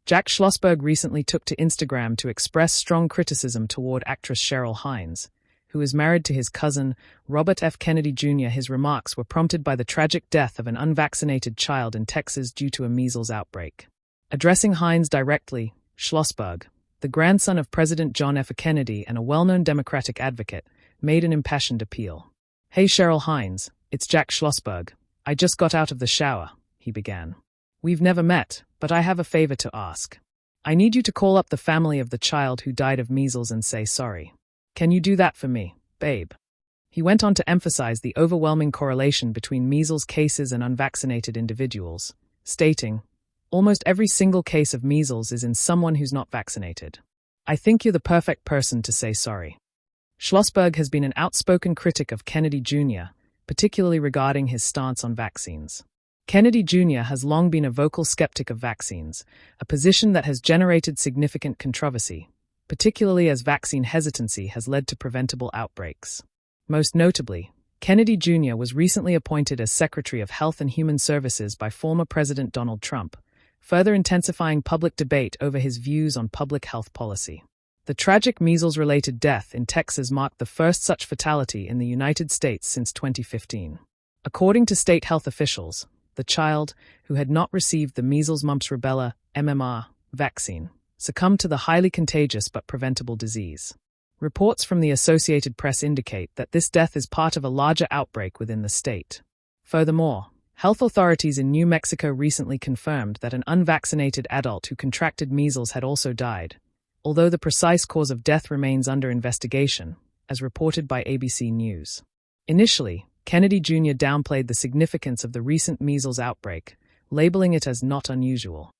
Jack Schlossberg recently took to Instagram to express strong criticism toward actress Cheryl Hines, who is married to his cousin, Robert F. Kennedy Jr. His remarks were prompted by the tragic death of an unvaccinated child in Texas due to a measles outbreak. Addressing Hines directly, Schlossberg, the grandson of President John F. Kennedy and a well-known Democratic advocate, made an impassioned appeal. "Hey Cheryl Hines, it's Jack Schlossberg. I just got out of the shower," he began. "We've never met, but I have a favor to ask. I need you to call up the family of the child who died of measles and say sorry. Can you do that for me, babe?" He went on to emphasize the overwhelming correlation between measles cases and unvaccinated individuals, stating, "Almost every single case of measles is in someone who's not vaccinated. I think you're the perfect person to say sorry." Schlossberg has been an outspoken critic of Kennedy Jr., particularly regarding his stance on vaccines. Kennedy Jr. has long been a vocal skeptic of vaccines, a position that has generated significant controversy, particularly as vaccine hesitancy has led to preventable outbreaks. Most notably, Kennedy Jr. was recently appointed as Secretary of Health and Human Services by former President Donald Trump, further intensifying public debate over his views on public health policy. The tragic measles-related death in Texas marked the first such fatality in the United States since 2015. According to state health officials, the child, who had not received the measles-mumps-rubella (MMR) vaccine, succumbed to the highly contagious but preventable disease. Reports from the Associated Press indicate that this death is part of a larger outbreak within the state. Furthermore, health authorities in New Mexico recently confirmed that an unvaccinated adult who contracted measles had also died, although the precise cause of death remains under investigation, as reported by ABC News. Initially, Kennedy Jr. downplayed the significance of the recent measles outbreak, labeling it as not unusual.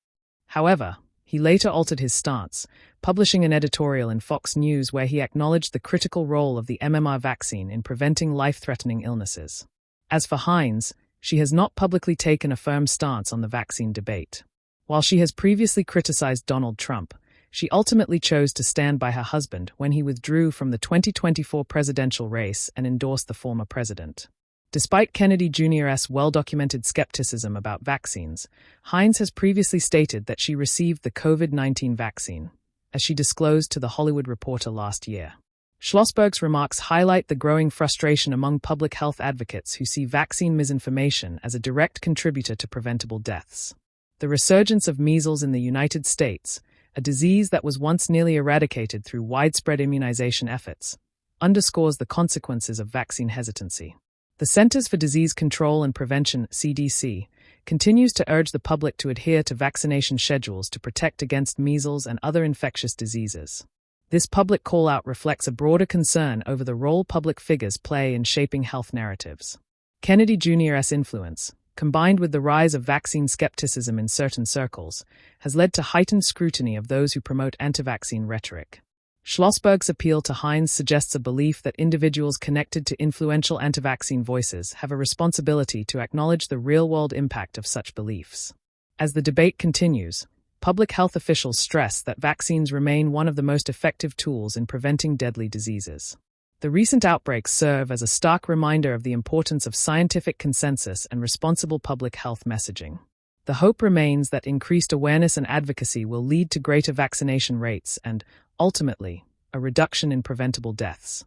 However, he later altered his stance, publishing an editorial in Fox News where he acknowledged the critical role of the MMR vaccine in preventing life-threatening illnesses. As for Hines, she has not publicly taken a firm stance on the vaccine debate. While she has previously criticized Donald Trump, she ultimately chose to stand by her husband when he withdrew from the 2024 presidential race and endorsed the former president. Despite Kennedy Jr.'s well-documented skepticism about vaccines, Hines has previously stated that she received the COVID-19 vaccine, as she disclosed to The Hollywood Reporter last year. Schlossberg's remarks highlight the growing frustration among public health advocates who see vaccine misinformation as a direct contributor to preventable deaths. The resurgence of measles in the United States, a disease that was once nearly eradicated through widespread immunization efforts, underscores the consequences of vaccine hesitancy. The Centers for Disease Control and Prevention, CDC, continues to urge the public to adhere to vaccination schedules to protect against measles and other infectious diseases. This public call-out reflects a broader concern over the role public figures play in shaping health narratives. Kennedy Jr.'s influence, combined with the rise of vaccine skepticism in certain circles, has led to heightened scrutiny of those who promote anti-vaccine rhetoric. Schlossberg's appeal to Hines suggests a belief that individuals connected to influential anti-vaccine voices have a responsibility to acknowledge the real-world impact of such beliefs. As the debate continues, public health officials stress that vaccines remain one of the most effective tools in preventing deadly diseases. The recent outbreaks serve as a stark reminder of the importance of scientific consensus and responsible public health messaging. The hope remains that increased awareness and advocacy will lead to greater vaccination rates and, ultimately, a reduction in preventable deaths.